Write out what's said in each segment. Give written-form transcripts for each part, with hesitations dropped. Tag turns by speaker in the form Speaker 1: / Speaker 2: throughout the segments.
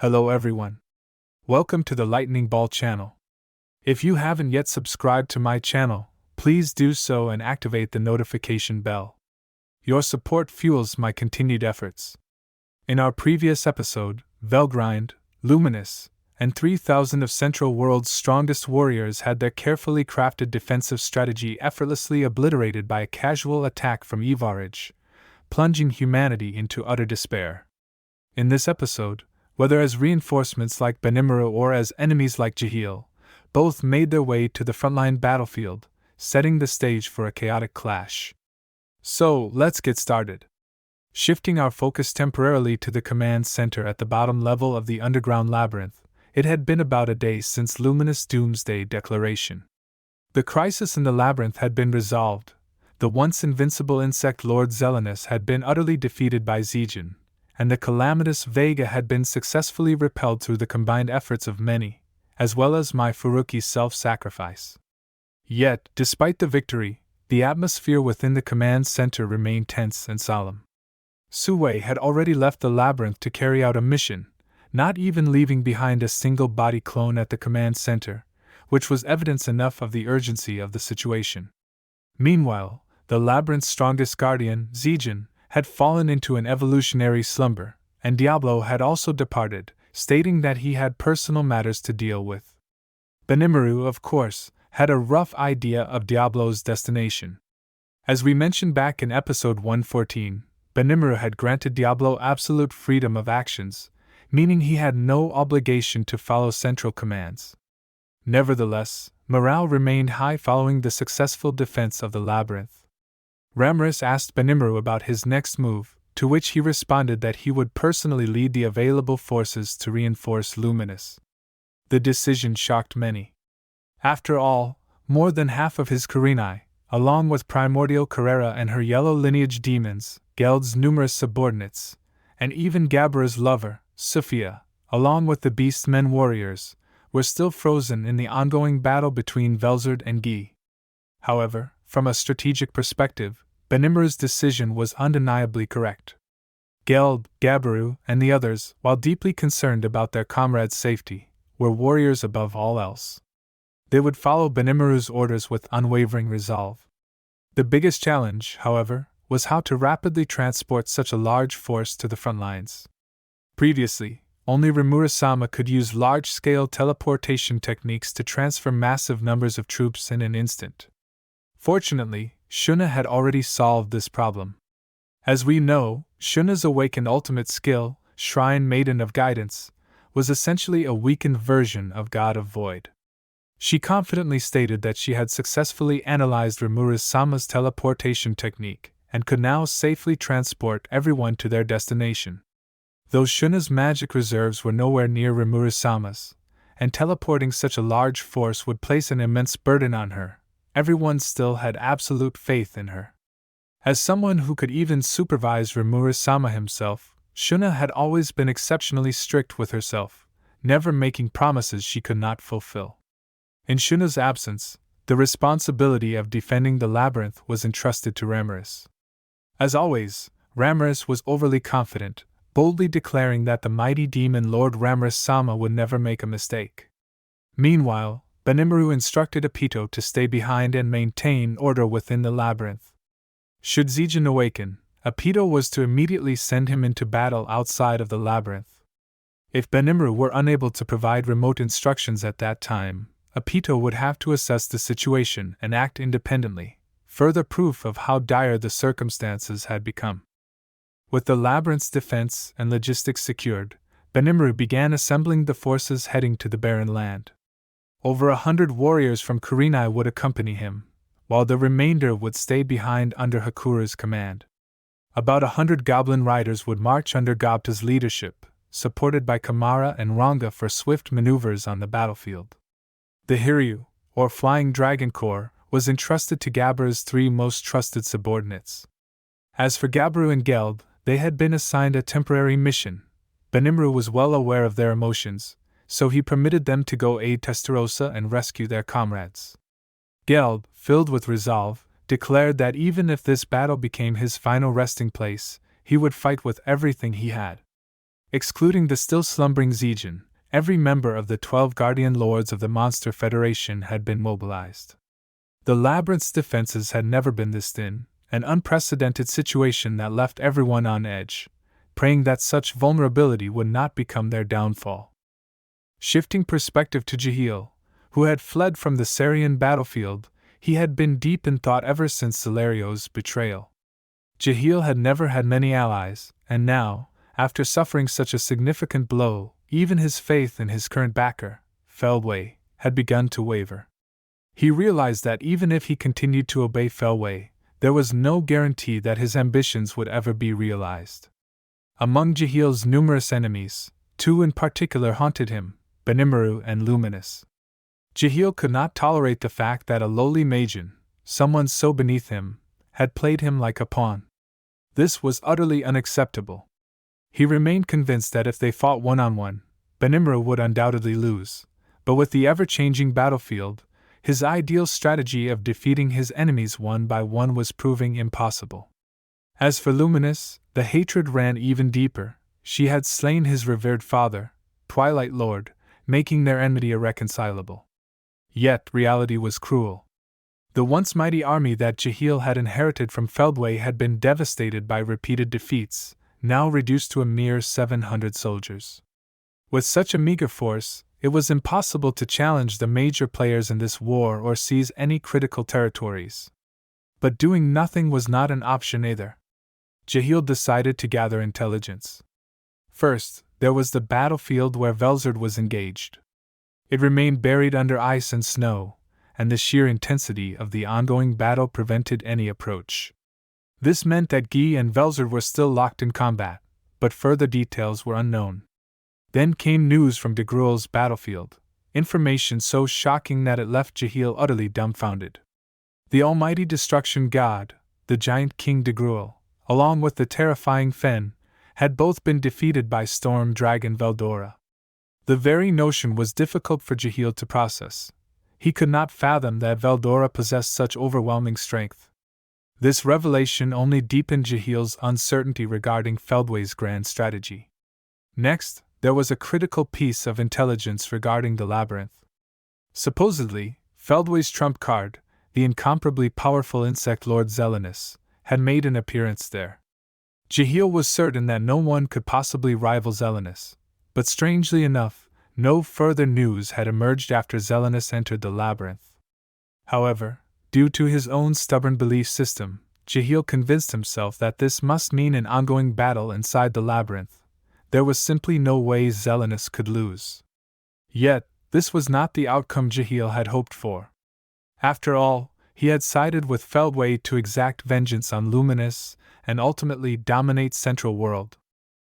Speaker 1: Hello everyone. Welcome to the Lightning Ball channel. If you haven't yet subscribed to my channel, please do so and activate the notification bell. Your support fuels my continued efforts. In our previous episode, Velgrind, Luminous, and 3,000 of Central World's strongest warriors had their carefully crafted defensive strategy effortlessly obliterated by a casual attack from Ivarage, plunging humanity into utter despair. In this episode, whether as reinforcements like Benimaru or as enemies like Jahil, both made their way to the frontline battlefield, setting the stage for a chaotic clash. So, let's get started. Shifting our focus temporarily to the command center at the bottom level of the underground labyrinth, it had been about a day since Luminous' doomsday declaration. The crisis in the labyrinth had been resolved. The once invincible insect lord Zelenus had been utterly defeated by Zijin, and the calamitous Vega had been successfully repelled through the combined efforts of many, as well as my Furuki's self-sacrifice. Yet, despite the victory, the atmosphere within the command center remained tense and solemn. Suwei had already left the labyrinth to carry out a mission, not even leaving behind a single body clone at the command center, which was evidence enough of the urgency of the situation. Meanwhile, the labyrinth's strongest guardian, Zijin, had fallen into an evolutionary slumber, and Diablo had also departed, stating that he had personal matters to deal with. Benimaru, of course, had a rough idea of Diablo's destination. As we mentioned back in episode 114, Benimaru had granted Diablo absolute freedom of actions, meaning he had no obligation to follow central commands. Nevertheless, morale remained high following the successful defense of the labyrinth. Ramrus asked Benimaru about his next move, to which he responded that he would personally lead the available forces to reinforce Luminous. The decision shocked many. After all, more than half of his Kurenai, along with Primordial Carrera and her yellow lineage demons, Geld's numerous subordinates, and even Gabra's lover, Sophia, along with the Beastmen warriors, were still frozen in the ongoing battle between Velzard and Guy. However, from a strategic perspective, Benimaru's decision was undeniably correct. Geld, Gabaru, and the others, while deeply concerned about their comrades' safety, were warriors above all else. They would follow Benimaru's orders with unwavering resolve. The biggest challenge, however, was how to rapidly transport such a large force to the front lines. Previously, only Rimura-sama could use large-scale teleportation techniques to transfer massive numbers of troops in an instant. Fortunately, Shuna had already solved this problem. As we know, Shuna's awakened ultimate skill, Shrine Maiden of Guidance, was essentially a weakened version of God of Void. She confidently stated that she had successfully analyzed Rimura-sama's teleportation technique and could now safely transport everyone to their destination. Though Shuna's magic reserves were nowhere near Rimura-sama's, and teleporting such a large force would place an immense burden on her, everyone still had absolute faith in her. As someone who could even supervise Rimura-sama himself, Shuna had always been exceptionally strict with herself, never making promises she could not fulfill. In Shuna's absence, the responsibility of defending the labyrinth was entrusted to Ramrus. As always, Ramrus was overly confident, boldly declaring that the mighty demon Lord Ramrus-sama would never make a mistake. Meanwhile, Benimaru instructed Apito to stay behind and maintain order within the labyrinth. Should Zijin awaken, Apito was to immediately send him into battle outside of the labyrinth. If Benimaru were unable to provide remote instructions at that time, Apito would have to assess the situation and act independently, further proof of how dire the circumstances had become. With the labyrinth's defense and logistics secured, Benimaru began assembling the forces heading to the barren land. Over 100 warriors from Kurenai would accompany him, while the remainder would stay behind under Hakura's command. About 100 goblin riders would march under Gobta's leadership, supported by Kamara and Ranga for swift maneuvers on the battlefield. The Hiryu, or Flying Dragon Corps, was entrusted to Gabra's 3 most trusted subordinates. As for Gabaru and Geld, they had been assigned a temporary mission. Benimaru was well aware of their emotions, so he permitted them to go aid Testarossa and rescue their comrades. Geld, filled with resolve, declared that even if this battle became his final resting place, he would fight with everything he had. Excluding the still slumbering Zegan, every member of the 12 Guardian Lords of the Monster Federation had been mobilized. The labyrinth's defenses had never been this thin, an unprecedented situation that left everyone on edge, praying that such vulnerability would not become their downfall. Shifting perspective to Jahil, who had fled from the Sarian battlefield, he had been deep in thought ever since Celerio's betrayal. Jahil had never had many allies, and now, after suffering such a significant blow, even his faith in his current backer, Feldway, had begun to waver. He realized that even if he continued to obey Feldway, there was no guarantee that his ambitions would ever be realized. Among Jahil's numerous enemies, two in particular haunted him, Benimaru and Luminous. Jahil could not tolerate the fact that a lowly Magian, someone so beneath him, had played him like a pawn. This was utterly unacceptable. He remained convinced that if they fought one-on-one, Benimaru would undoubtedly lose, but with the ever-changing battlefield, his ideal strategy of defeating his enemies one by one was proving impossible. As for Luminous, the hatred ran even deeper. She had slain his revered father, Twilight Lord, making their enmity irreconcilable. Yet reality was cruel. The once mighty army that Jahil had inherited from Feldway had been devastated by repeated defeats, now reduced to a mere 700 soldiers. With such a meager force, it was impossible to challenge the major players in this war or seize any critical territories. But doing nothing was not an option either. Jahil decided to gather intelligence. First, there was the battlefield where Velzard was engaged. It remained buried under ice and snow, and the sheer intensity of the ongoing battle prevented any approach. This meant that Guy and Velzard were still locked in combat, but further details were unknown. Then came news from de Gruel's battlefield, information so shocking that it left Jahil utterly dumbfounded. The almighty destruction god, the giant King de Gruel, along with the terrifying Fen, had both been defeated by storm dragon Veldora. The very notion was difficult for Jahil to process. He could not fathom that Veldora possessed such overwhelming strength. This revelation only deepened Jahil's uncertainty regarding Feldway's grand strategy. Next, there was a critical piece of intelligence regarding the labyrinth. Supposedly, Feldway's trump card, the incomparably powerful insect Lord Zelenus, had made an appearance there. Jahil was certain that no one could possibly rival Zelenus, but strangely enough, no further news had emerged after Zelenus entered the labyrinth. However, due to his own stubborn belief system, Jahil convinced himself that this must mean an ongoing battle inside the labyrinth. There was simply no way Zelenus could lose. Yet, this was not the outcome Jahil had hoped for. After all, he had sided with Feldway to exact vengeance on Luminous and ultimately dominate Central World.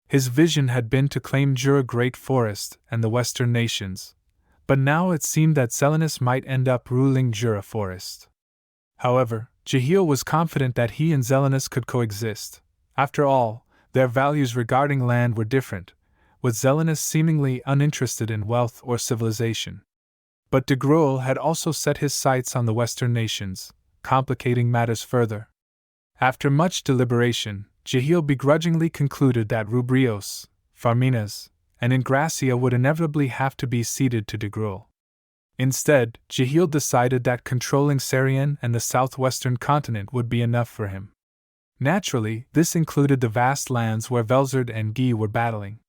Speaker 1: His vision had been to claim Jura Great Forest and the Western nations, but now it seemed that Zelenus might end up ruling Jura Forest. However, Jahil was confident that he and Zelenus could coexist. After all, their values regarding land were different, with Zelenus seemingly uninterested in wealth or civilization. But de Gruel had also set his sights on the Western nations, complicating matters further. After much deliberation, Jahil begrudgingly concluded that Rubrios, Farminas, and Ingracia would inevitably have to be ceded to de Gruel. Instead, Jahil decided that controlling Sarian and the southwestern continent would be enough for him. Naturally, this included the vast lands where Velzard and Guy were battling.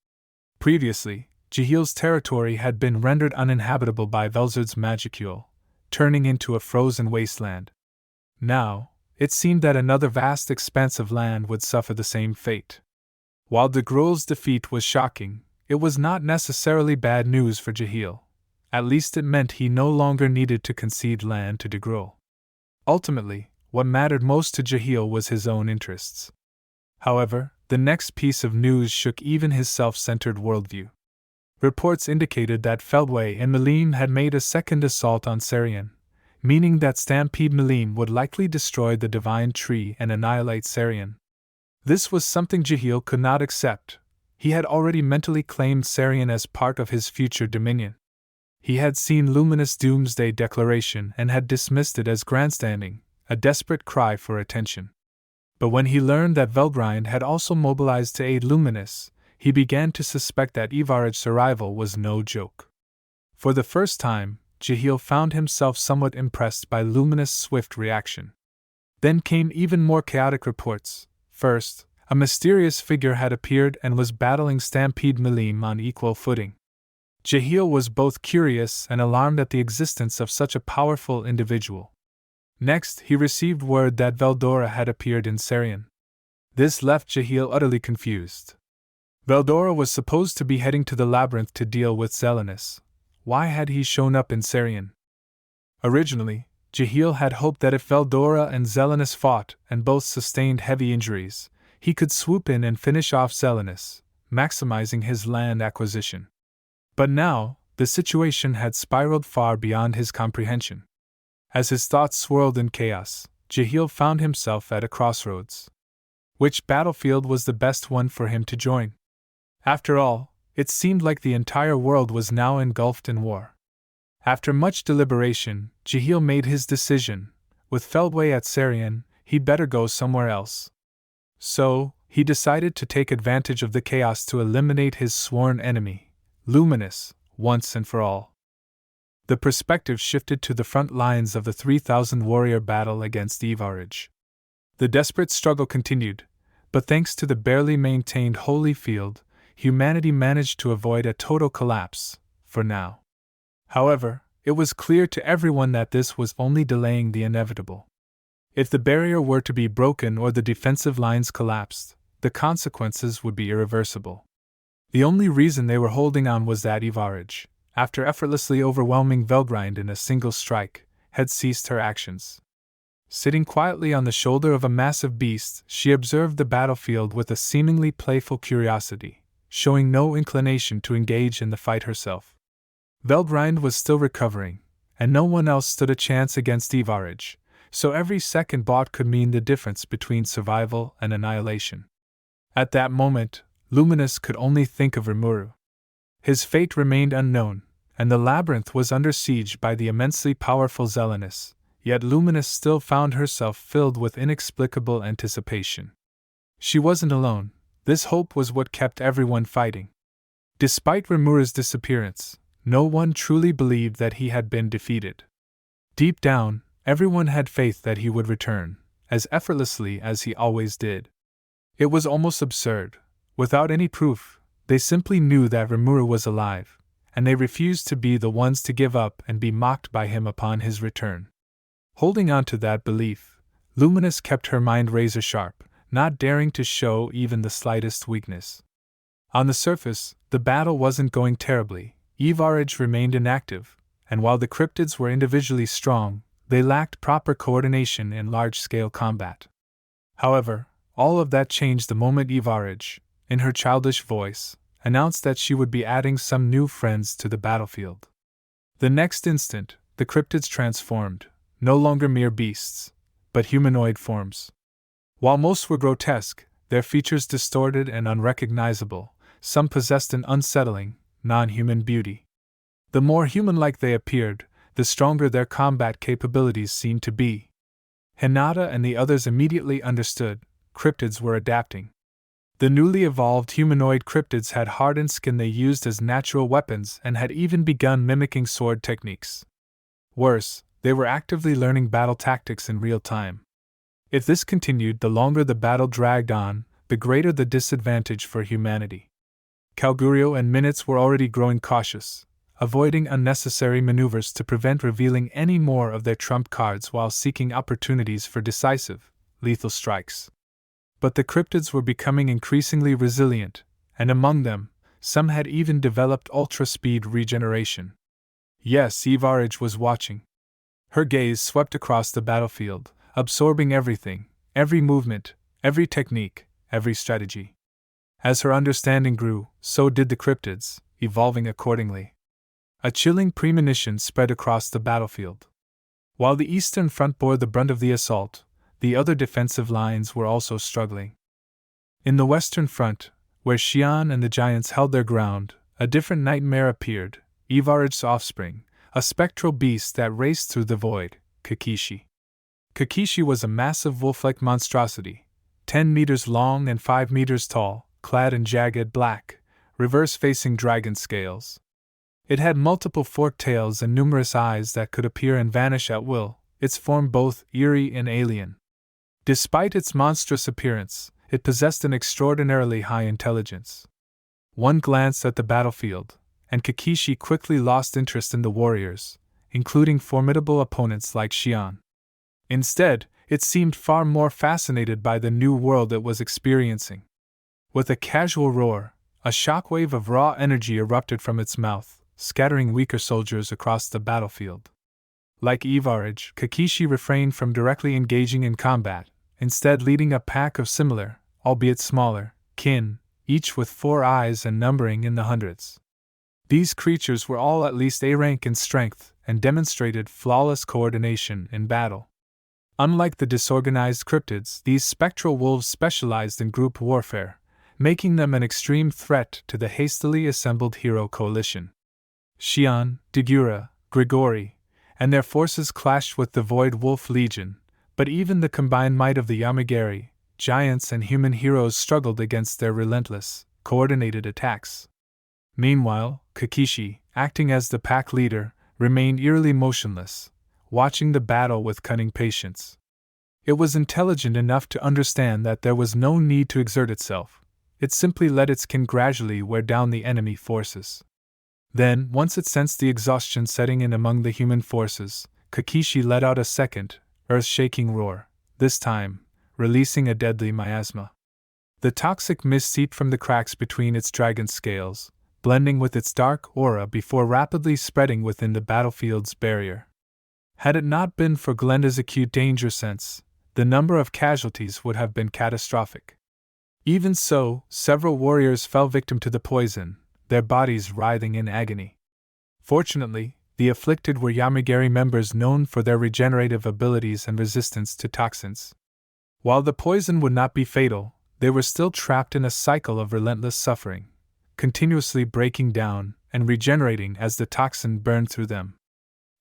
Speaker 1: Previously, Jahil's territory had been rendered uninhabitable by Velzard's magicule, turning into a frozen wasteland. Now, it seemed that another vast expanse of land would suffer the same fate. While de Gruel's defeat was shocking, it was not necessarily bad news for Jahil. At least it meant he no longer needed to concede land to de Gruel. Ultimately, what mattered most to Jahil was his own interests. However, the next piece of news shook even his self-centered worldview. Reports indicated that Feldway and Melim had made a second assault on Sarian, meaning that Stampede Melim would likely destroy the Divine Tree and annihilate Sarian. This was something Jahil could not accept. He had already mentally claimed Sarian as part of his future dominion. He had seen Luminous Doomsday Declaration and had dismissed it as grandstanding, a desperate cry for attention. But when he learned that Velbrind had also mobilized to aid Luminous, he began to suspect that Ivarage's arrival was no joke. For the first time, Jahil found himself somewhat impressed by Luminous' swift reaction. Then came even more chaotic reports. First, a mysterious figure had appeared and was battling Stampede Milim on equal footing. Jahil was both curious and alarmed at the existence of such a powerful individual. Next, he received word that Veldora had appeared in Sarian. This left Jahil utterly confused. Veldora was supposed to be heading to the labyrinth to deal with Zelenus. Why had he shown up in Sarian? Originally, Jahil had hoped that if Veldora and Zelenus fought and both sustained heavy injuries, he could swoop in and finish off Zelenus, maximizing his land acquisition. But now, the situation had spiraled far beyond his comprehension. As his thoughts swirled in chaos, Jahil found himself at a crossroads. Which battlefield was the best one for him to join? After all, it seemed like the entire world was now engulfed in war. After much deliberation, Jahil made his decision. With Feldway at Sarian, he'd better go somewhere else. So, he decided to take advantage of the chaos to eliminate his sworn enemy, Luminous, once and for all. The perspective shifted to the front lines of the 3,000 warrior battle against Ivarage. The desperate struggle continued, but thanks to the barely maintained holy field, humanity managed to avoid a total collapse, for now. However, it was clear to everyone that this was only delaying the inevitable. If the barrier were to be broken or the defensive lines collapsed, the consequences would be irreversible. The only reason they were holding on was that Ivarage, after effortlessly overwhelming Velgrind in a single strike, had ceased her actions. Sitting quietly on the shoulder of a massive beast, she observed the battlefield with a seemingly playful curiosity, showing no inclination to engage in the fight herself. Velgrind was still recovering, and no one else stood a chance against Ivarage, so every second bought could mean the difference between survival and annihilation. At that moment, Luminous could only think of Rimuru. His fate remained unknown, and the labyrinth was under siege by the immensely powerful Zelenus, yet Luminous still found herself filled with inexplicable anticipation. She wasn't alone. This hope was what kept everyone fighting. Despite Rimuru's disappearance, no one truly believed that he had been defeated. Deep down, everyone had faith that he would return, as effortlessly as he always did. It was almost absurd. Without any proof, they simply knew that Rimuru was alive, and they refused to be the ones to give up and be mocked by him upon his return. Holding on to that belief, Luminous kept her mind razor-sharp, not daring to show even the slightest weakness. On the surface, the battle wasn't going terribly. Ivarage remained inactive, and while the Cryptids were individually strong, they lacked proper coordination in large-scale combat. However, all of that changed the moment Ivarage, in her childish voice, announced that she would be adding some new friends to the battlefield. The next instant, the Cryptids transformed, no longer mere beasts, but humanoid forms. While most were grotesque, their features distorted and unrecognizable, some possessed an unsettling, non-human beauty. The more human-like they appeared, the stronger their combat capabilities seemed to be. Hinata and the others immediately understood. Cryptids were adapting. The newly evolved humanoid cryptids had hardened skin they used as natural weapons and had even begun mimicking sword techniques. Worse, they were actively learning battle tactics in real time. If this continued, the longer the battle dragged on, the greater the disadvantage for humanity. Calgurio and Minutes were already growing cautious, avoiding unnecessary maneuvers to prevent revealing any more of their trump cards while seeking opportunities for decisive, lethal strikes. But the Cryptids were becoming increasingly resilient, and among them, some had even developed ultra-speed regeneration. Yes, Ivarage was watching. Her gaze swept across the battlefield, absorbing everything, every movement, every technique, every strategy. As her understanding grew, so did the Cryptids, evolving accordingly. A chilling premonition spread across the battlefield. While the eastern front bore the brunt of the assault, the other defensive lines were also struggling. In the western front, where Xian and the giants held their ground, a different nightmare appeared, Ivarage's offspring, a spectral beast that raced through the void, Kakishi. Kakishi was a massive wolf-like monstrosity, 10 meters long and 5 meters tall, clad in jagged black, reverse-facing dragon scales. It had multiple forked tails and numerous eyes that could appear and vanish at will, its form both eerie and alien. Despite its monstrous appearance, it possessed an extraordinarily high intelligence. One glance at the battlefield, and Kakishi quickly lost interest in the warriors, including formidable opponents like Xian. Instead, it seemed far more fascinated by the new world it was experiencing. With a casual roar, a shockwave of raw energy erupted from its mouth, scattering weaker soldiers across the battlefield. Like Ivarage, Kakishi refrained from directly engaging in combat, instead leading a pack of similar, albeit smaller, kin, each with 4 eyes and numbering in the hundreds. These creatures were all at least A rank in strength and demonstrated flawless coordination in battle. Unlike the disorganized cryptids, these spectral wolves specialized in group warfare, making them an extreme threat to the hastily assembled hero coalition. Xian, Degura, Grigori, and their forces clashed with the Void Wolf Legion, but even the combined might of the Yamagiri, giants and human heroes struggled against their relentless, coordinated attacks. Meanwhile, Kakishi, acting as the pack leader, remained eerily motionless, watching the battle with cunning patience. It was intelligent enough to understand that there was no need to exert itself. It simply let its kin gradually wear down the enemy forces. Then, once it sensed the exhaustion setting in among the human forces, Kakishi let out a second, earth-shaking roar, this time, releasing a deadly miasma. The toxic mist seeped from the cracks between its dragon scales, blending with its dark aura before rapidly spreading within the battlefield's barrier. Had it not been for Glenda's acute danger sense, the number of casualties would have been catastrophic. Even so, several warriors fell victim to the poison, their bodies writhing in agony. Fortunately, the afflicted were Yamagiri members known for their regenerative abilities and resistance to toxins. While the poison would not be fatal, they were still trapped in a cycle of relentless suffering, continuously breaking down and regenerating as the toxin burned through them.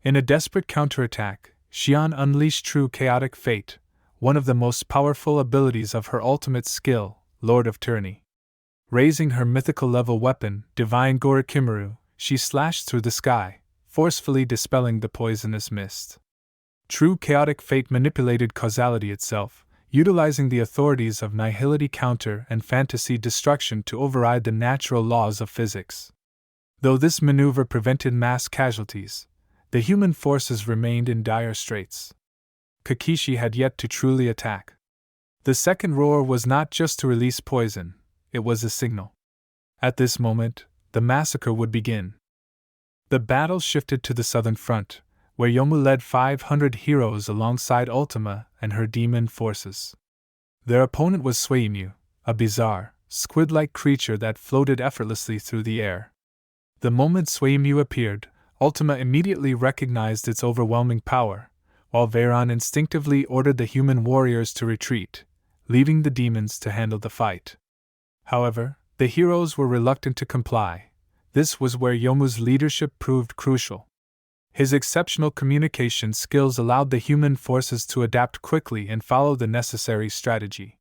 Speaker 1: In a desperate counterattack, Xian unleashed True Chaotic Fate, one of the most powerful abilities of her ultimate skill, Lord of Tyranny. Raising her mythical-level weapon, Divine Gorikimaru, she slashed through the sky, forcefully dispelling the poisonous mist. True Chaotic Fate manipulated causality itself, utilizing the authorities of nihility counter and fantasy destruction to override the natural laws of physics. Though this maneuver prevented mass casualties, the human forces remained in dire straits. Kakishi had yet to truly attack. The second roar was not just to release poison, it was a signal. At this moment, the massacre would begin. The battle shifted to the southern front, where Yomu led 500 heroes alongside Ultima and her demon forces. Their opponent was Sueimu, a bizarre, squid-like creature that floated effortlessly through the air. The moment Sueimu appeared, Ultima immediately recognized its overwhelming power, while Veyron instinctively ordered the human warriors to retreat, leaving the demons to handle the fight. However, the heroes were reluctant to comply. This was where Yomu's leadership proved crucial. His exceptional communication skills allowed the human forces to adapt quickly and follow the necessary strategy.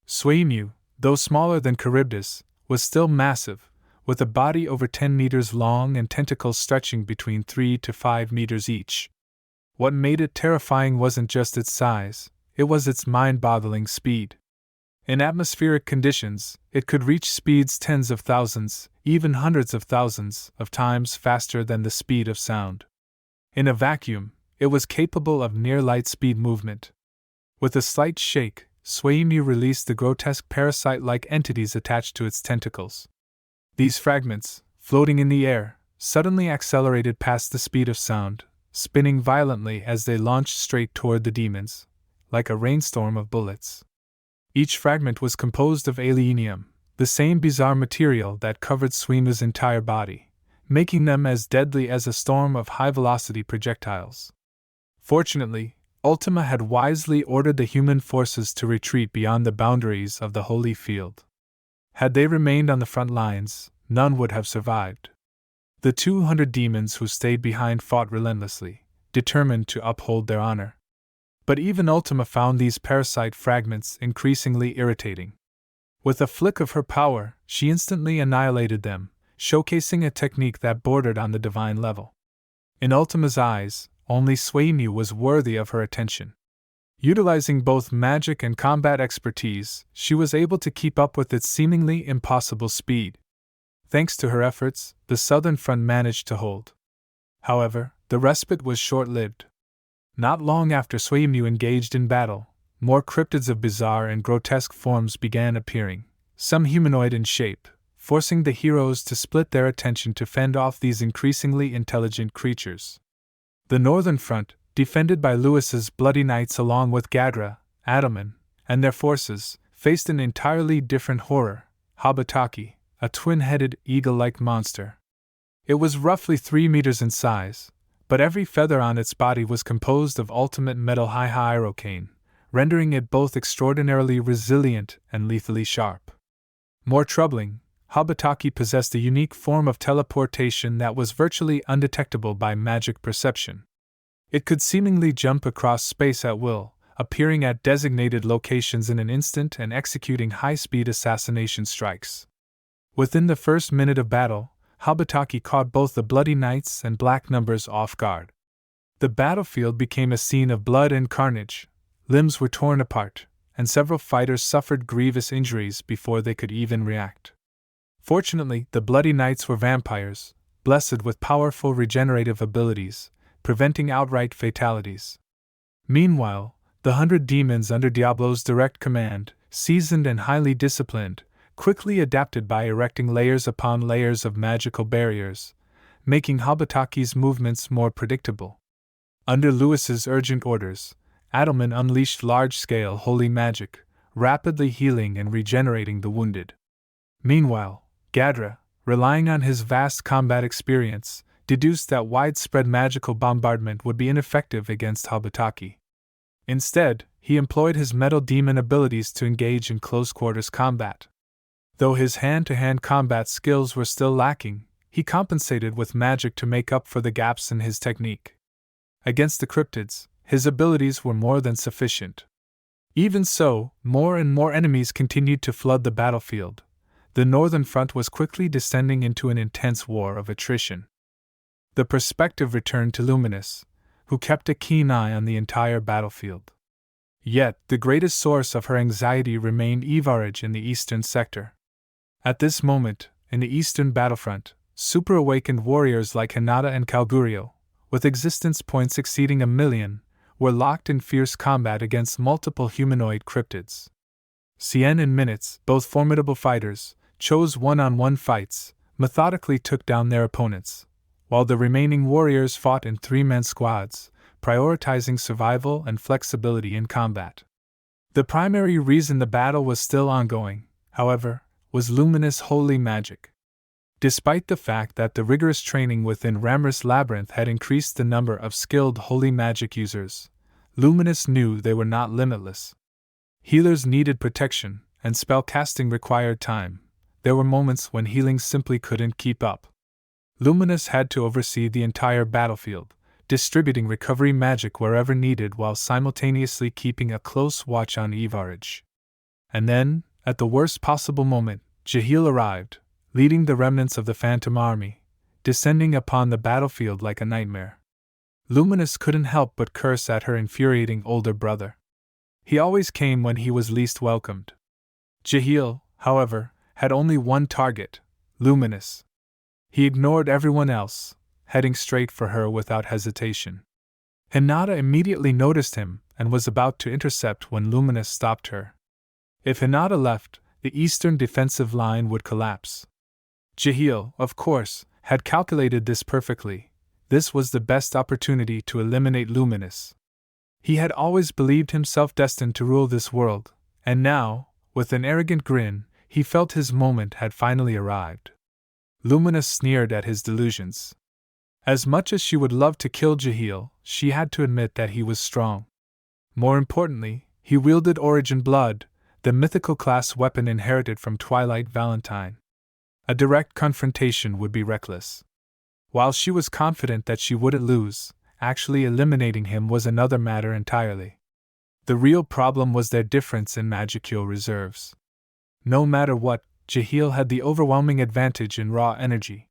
Speaker 1: Sueimu, though smaller than Charybdis, was still massive, with a body over 10 meters long and tentacles stretching between 3 to 5 meters each. What made it terrifying wasn't just its size, it was its mind-boggling speed. In atmospheric conditions, it could reach speeds tens of thousands, even hundreds of thousands, of times faster than the speed of sound. In a vacuum, it was capable of near-light-speed movement. With a slight shake, Sueimu released the grotesque parasite-like entities attached to its tentacles. These fragments, floating in the air, suddenly accelerated past the speed of sound, spinning violently as they launched straight toward the demons, like a rainstorm of bullets. Each fragment was composed of alienium, the same bizarre material that covered Sueimu's entire body, making them as deadly as a storm of high-velocity projectiles. Fortunately, Ultima had wisely ordered the human forces to retreat beyond the boundaries of the holy field. Had they remained on the front lines, none would have survived. The 200 demons who stayed behind fought relentlessly, determined to uphold their honor. But even Ultima found these parasite fragments increasingly irritating. With a flick of her power, she instantly annihilated them, showcasing a technique that bordered on the divine level. In Ultima's eyes, only Suemu was worthy of her attention. Utilizing both magic and combat expertise, she was able to keep up with its seemingly impossible speed. Thanks to her efforts, the southern front managed to hold. However, the respite was short-lived. Not long after Suemu engaged in battle, more cryptids of bizarre and grotesque forms began appearing, some humanoid in shape, forcing the heroes to split their attention to fend off these increasingly intelligent creatures. The northern front, defended by Lewis's Bloody Knights along with Gadra, Adelman, and their forces, faced an entirely different horror, Habataki, a twin-headed, eagle-like monster. It was roughly 3 meters in size, but every feather on its body was composed of ultimate metal hyairocane, rendering it both extraordinarily resilient and lethally sharp. More troubling, Habataki possessed a unique form of teleportation that was virtually undetectable by magic perception. It could seemingly jump across space at will, appearing at designated locations in an instant and executing high-speed assassination strikes. Within the first minute of battle, Habataki caught both the Bloody Knights and Black Numbers off guard. The battlefield became a scene of blood and carnage. Limbs were torn apart, and several fighters suffered grievous injuries before they could even react. Fortunately, the Bloody Knights were vampires, blessed with powerful regenerative abilities, preventing outright fatalities. Meanwhile, the 100 demons under Diablo's direct command, seasoned and highly disciplined, quickly adapted by erecting layers upon layers of magical barriers, making Habataki's movements more predictable. Under Lewis's urgent orders, Adelman unleashed large-scale holy magic, rapidly healing and regenerating the wounded. Meanwhile, Gadra, relying on his vast combat experience, deduced that widespread magical bombardment would be ineffective against Habataki. Instead, he employed his metal demon abilities to engage in close-quarters combat. Though his hand-to-hand combat skills were still lacking, he compensated with magic to make up for the gaps in his technique. Against the cryptids, his abilities were more than sufficient. Even so, more and more enemies continued to flood the battlefield. The northern front was quickly descending into an intense war of attrition. The perspective returned to Luminous, who kept a keen eye on the entire battlefield. Yet, the greatest source of her anxiety remained Ivarage in the eastern sector. At this moment, in the eastern battlefront, super-awakened warriors like Hinata and Kalgurio, with existence points exceeding 1,000,000, were locked in fierce combat against multiple humanoid cryptids. Cien and Minutes, both formidable fighters, chose one-on-one fights, methodically took down their opponents, while the remaining warriors fought in 3-man squads, prioritizing survival and flexibility in combat. The primary reason the battle was still ongoing, however, was Luminous holy magic. Despite the fact that the rigorous training within Ramrus Labyrinth had increased the number of skilled holy magic users, Luminous knew they were not limitless. Healers needed protection, and spell casting required time. There were moments when healing simply couldn't keep up. Luminous had to oversee the entire battlefield, distributing recovery magic wherever needed while simultaneously keeping a close watch on Ivarage. And then, at the worst possible moment, Jahil arrived, leading the remnants of the Phantom Army, descending upon the battlefield like a nightmare. Luminous couldn't help but curse at her infuriating older brother. He always came when he was least welcomed. Jahil, however, had only one target, Luminous. He ignored everyone else, heading straight for her without hesitation. Hinata immediately noticed him and was about to intercept when Luminous stopped her. If Hinata left, the eastern defensive line would collapse. Jahil, of course, had calculated this perfectly. This was the best opportunity to eliminate Luminous. He had always believed himself destined to rule this world, and now, with an arrogant grin, he felt his moment had finally arrived. Luminous sneered at his delusions. As much as she would love to kill Jahil, she had to admit that he was strong. More importantly, he wielded Origin Blood, the mythical class weapon inherited from Twilight Valentine. A direct confrontation would be reckless. While she was confident that she wouldn't lose, actually eliminating him was another matter entirely. The real problem was their difference in magical reserves. No matter what, Jahil had the overwhelming advantage in raw energy.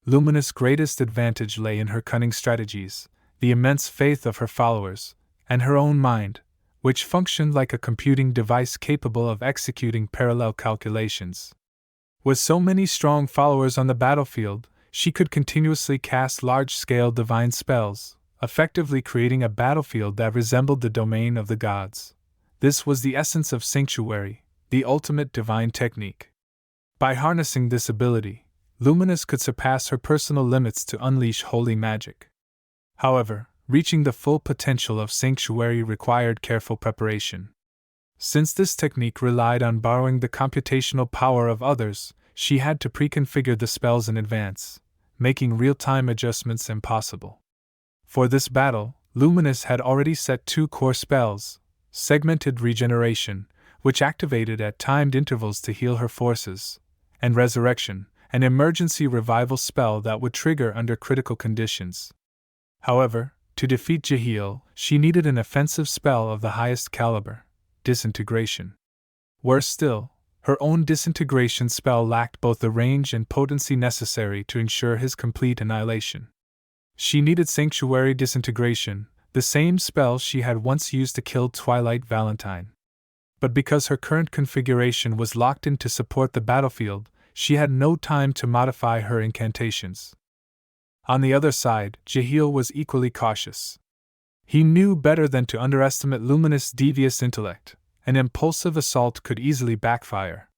Speaker 1: Luminous' greatest advantage lay in her cunning strategies, the immense faith of her followers, and her own mind, which functioned like a computing device capable of executing parallel calculations. With so many strong followers on the battlefield, she could continuously cast large-scale divine spells, effectively creating a battlefield that resembled the domain of the gods. This was the essence of Sanctuary, the ultimate divine technique. By harnessing this ability, Luminous could surpass her personal limits to unleash holy magic. However, reaching the full potential of Sanctuary required careful preparation. Since this technique relied on borrowing the computational power of others, she had to pre-configure the spells in advance, making real-time adjustments impossible. For this battle, Luminous had already set 2 core spells: Segmented Regeneration, which activated at timed intervals to heal her forces, and Resurrection, an emergency revival spell that would trigger under critical conditions. However, to defeat Jahil, she needed an offensive spell of the highest caliber: Disintegration. Worse still, her own disintegration spell lacked both the range and potency necessary to ensure his complete annihilation. She needed Sanctuary Disintegration, the same spell she had once used to kill Twilight Valentine. But because her current configuration was locked in to support the battlefield, she had no time to modify her incantations. On the other side, Jahil was equally cautious. He knew better than to underestimate Luminous' devious intellect. An impulsive assault could easily backfire.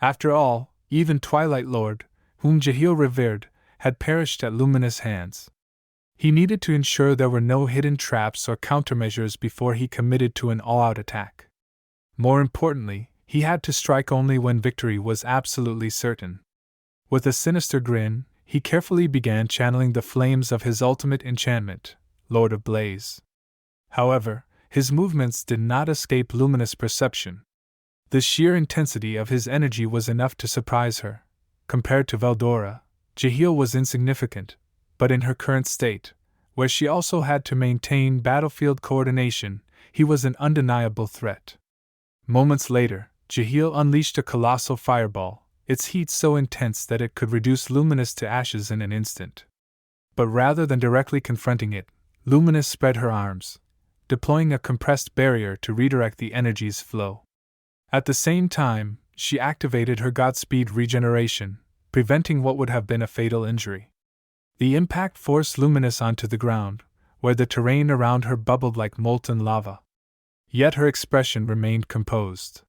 Speaker 1: After all, even Twilight Lord, whom Jahil revered, had perished at Luminous' hands. He needed to ensure there were no hidden traps or countermeasures before he committed to an all-out attack. More importantly, he had to strike only when victory was absolutely certain. With a sinister grin, he carefully began channeling the flames of his ultimate enchantment, Lord of Blaze. However, his movements did not escape Luminous' perception. The sheer intensity of his energy was enough to surprise her. Compared to Veldora, Jahil was insignificant, but in her current state, where she also had to maintain battlefield coordination, he was an undeniable threat. Moments later, Jahil unleashed a colossal fireball, its heat so intense that it could reduce Luminous to ashes in an instant. But rather than directly confronting it, Luminous spread her arms, deploying a compressed barrier to redirect the energy's flow. At the same time, she activated her Godspeed regeneration, preventing what would have been a fatal injury. The impact forced Luminous onto the ground, where the terrain around her bubbled like molten lava. Yet her expression remained composed.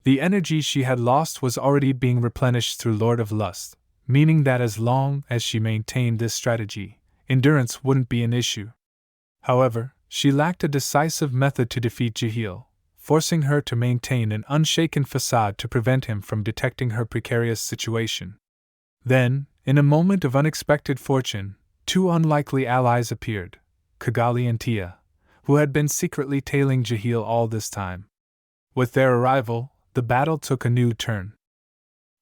Speaker 1: The energy she had lost was already being replenished through Lord of Lust, meaning that as long as she maintained this strategy, endurance wouldn't be an issue. However, she lacked a decisive method to defeat Jahil, forcing her to maintain an unshaken facade to prevent him from detecting her precarious situation. Then, in a moment of unexpected fortune, 2 unlikely allies appeared, Kigali and Tia, who had been secretly tailing Jahil all this time. With their arrival, the battle took a new turn.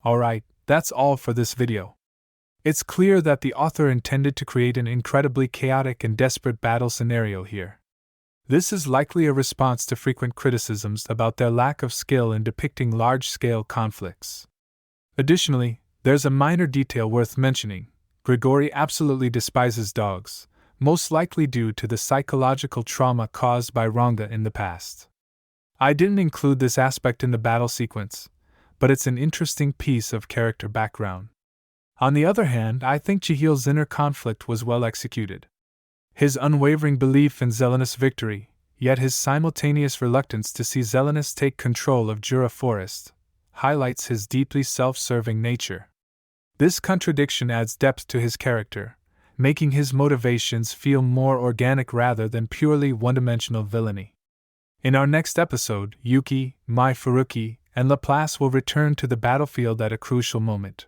Speaker 1: Alright, that's all for this video. It's clear that the author intended to create an incredibly chaotic and desperate battle scenario here. This is likely a response to frequent criticisms about their lack of skill in depicting large-scale conflicts. Additionally, there's a minor detail worth mentioning. Grigori absolutely despises dogs, most likely due to the psychological trauma caused by Ranga in the past. I didn't include this aspect in the battle sequence, but it's an interesting piece of character background. On the other hand, I think Jahil's inner conflict was well executed. His unwavering belief in Zelenus' victory, yet his simultaneous reluctance to see Zelenus take control of Jura Forest, highlights his deeply self-serving nature. This contradiction adds depth to his character, making his motivations feel more organic rather than purely one-dimensional villainy. In our next episode, Yuki, Mai Furuki, and Laplace will return to the battlefield at a crucial moment.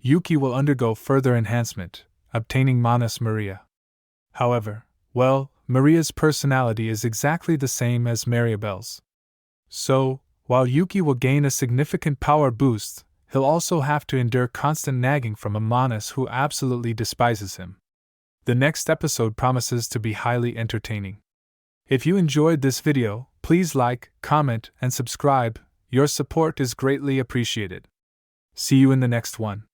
Speaker 1: Yuki will undergo further enhancement, obtaining Manas Maria. However, Maria's personality is exactly the same as Maribel's. So, while Yuki will gain a significant power boost, he'll also have to endure constant nagging from a Manas who absolutely despises him. The next episode promises to be highly entertaining. If you enjoyed this video, please like, comment, and subscribe. Your support is greatly appreciated. See you in the next one.